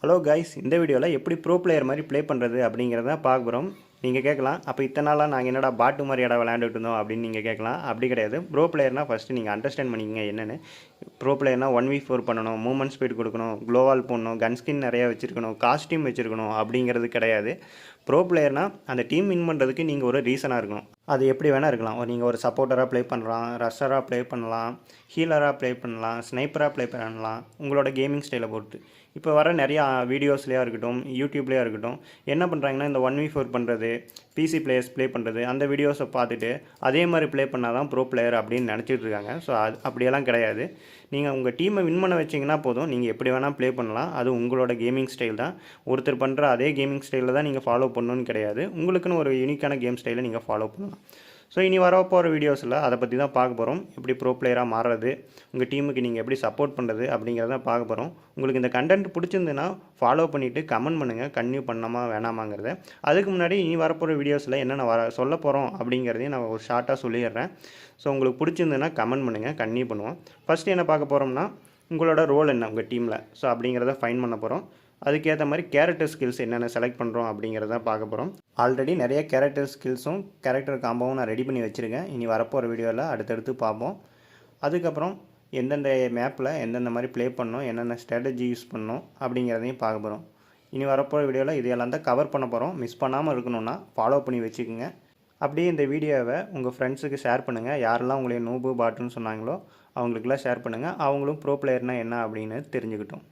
Hello guys, இந்த வீடியோவில் எப்படி ப்ரோ பிளேயர் மாதிரி ப்ளே பண்ணுறது அப்படிங்கிறத பார்க்க போகிறோம். நீங்கள் கேட்கலாம், அப்போ இத்தனை நாளாக நாங்கள் என்னடா பாட்டு மாதிரி இடம் விளையாண்டுட்டு இருந்தோம் அப்படின்னு நீங்கள் கேட்கலாம். அப்படி கிடையாது. ப்ரோ பிளேயர்னால் ஃபஸ்ட்டு நீங்கள் அண்டர்ஸ்டாண்ட் பண்ணிக்கங்க என்னென்னு. ப்ரோ பிளேயர்னால் 1v4 பண்ணணும், மூவ்மெண்ட் ஸ்பீட் கொடுக்கணும், க்ளோவால் போடணும், கன் ஸ்கின் நிறையா வச்சுருக்கணும், காஸ்டியூம் வச்சுருக்கணும் அப்படிங்கிறது கிடையாது. ப்ரோ பிளேயர்னால் அந்த டீம் வின் பண்ணுறதுக்கு நீங்கள் ஒரு ரீசனாக இருக்கணும். அது எப்படி வேணால் இருக்கலாம். நீங்கள் ஒரு சப்போர்ட்டராக ப்ளே பண்ணலாம், ரஷ்ஷராக ப்ளே பண்ணலாம், ஹீலராக ப்ளே பண்ணலாம், ஸ்னைப்பராக ப்ளே பண்ணலாம், உங்களோட கேமிங் ஸ்டைலை பொறுத்து. இப்போ வர நிறையா வீடியோஸ்லேயா இருக்கட்டும், யூடியூப்லேயா இருக்கட்டும், என்ன பண்ணுறாங்கன்னா இந்த 1v4 பண்ணுறது, பிசி பிளேயர்ஸ் ப்ளே பண்ணுறது, அந்த வீடியோஸை பார்த்துட்டு அதே மாதிரி ப்ளே பண்ணால் தான் ப்ரோ பிளேயர் அப்படின்னு நினச்சிட்டு இருக்காங்க. ஸோ அப்படியெல்லாம் கிடையாது. நீங்கள் உங்கள் டீமை வின் பண்ண வச்சிங்கன்னா போதும், நீங்கள் எப்படி வேணால் ப்ளே பண்ணலாம். அது உங்களோட கேமிங் ஸ்டைல் தான். ஒருத்தர் பண்ணுற அதே கேமிங் ஸ்டைலில் தான் நீங்கள் ஃபாலோ பண்ணணும்னு கிடையாது. உங்களுக்குன்னு ஒரு யூனிக்கான கேம் ஸ்டைலை நீங்கள் ஃபாலோ பண்ணலாம். ஸோ இனி வரப்போகிற வீடியோஸில் அதை பற்றி தான் பார்க்க போகிறோம். எப்படி ப்ரோ பிளேயராக மாறுறது, உங்கள் டீமுக்கு நீங்கள் எப்படி சப்போர்ட் பண்ணுறது அப்படிங்கிறத பார்க்க போகிறோம். உங்களுக்கு இந்த கண்டென்ட் பிடிச்சிருந்துன்னா ஃபாலோ பண்ணிவிட்டு கமெண்ட் பண்ணுங்கள், கன்டினியூ பண்ணாமா வேணாமாங்கிறத. அதுக்கு முன்னாடி இனி வரப்போகிற வீடியோஸில் என்னென்ன சொல்ல போகிறோம் அப்படிங்கிறதையும் நான் ஒரு ஷார்ட்டாக சொல்லிடுறேன். ஸோ உங்களுக்கு பிடிச்சிருந்துன்னா கமெண்ட் பண்ணுங்கள், கன்டினியூ பண்ணுவோம். ஃபஸ்ட்டு என்ன பார்க்க போகிறோம்னா, உங்களோட ரோல் என்ன உங்கள் டீமில், ஸோ அப்படிங்கிறத ஃபைன் பண்ண போகிறோம். அதுக்கேற்ற மாதிரி கேரக்டர் ஸ்கில்ஸ் என்னென்ன செலக்ட் பண்ணுறோம் அப்படிங்கிறத பார்க்க போகிறோம். ஆல்ரெடி நிறைய கேரக்டர் ஸ்கில்ஸும் கேரக்டர் காம்போவும் நான் ரெடி பண்ணி வச்சுருக்கேன். இனி வரப்போகிற வீடியோவில் அடுத்தடுத்து பார்ப்போம். அதுக்கப்புறம் எந்தெந்த மேப்பில் எந்தெந்த மாதிரி ப்ளே பண்ணணும், என்னென்ன ஸ்ட்ராட்டஜி யூஸ் பண்ணணும் அப்படிங்கிறதையும் பார்க்க போகிறோம். இனி வரப்போகிற வீடியோவில் இதையெல்லாம் தான் கவர் பண்ண போகிறோம். மிஸ் பண்ணாமல் இருக்கணும்னா ஃபாலோ பண்ணி வச்சுக்கோங்க. அப்படியே இந்த வீடியோவை உங்கள் ஃப்ரெண்ட்ஸுக்கு ஷேர் பண்ணுங்கள். யாரெல்லாம் உங்களை நூபு பாட்டுன்னு சொன்னாங்களோ அவங்களுக்குலாம் ஷேர் பண்ணுங்கள். அவங்களும் ப்ரோ பிளேயர்னால் என்ன அப்படின்னு தெரிஞ்சுக்கிட்டோம்.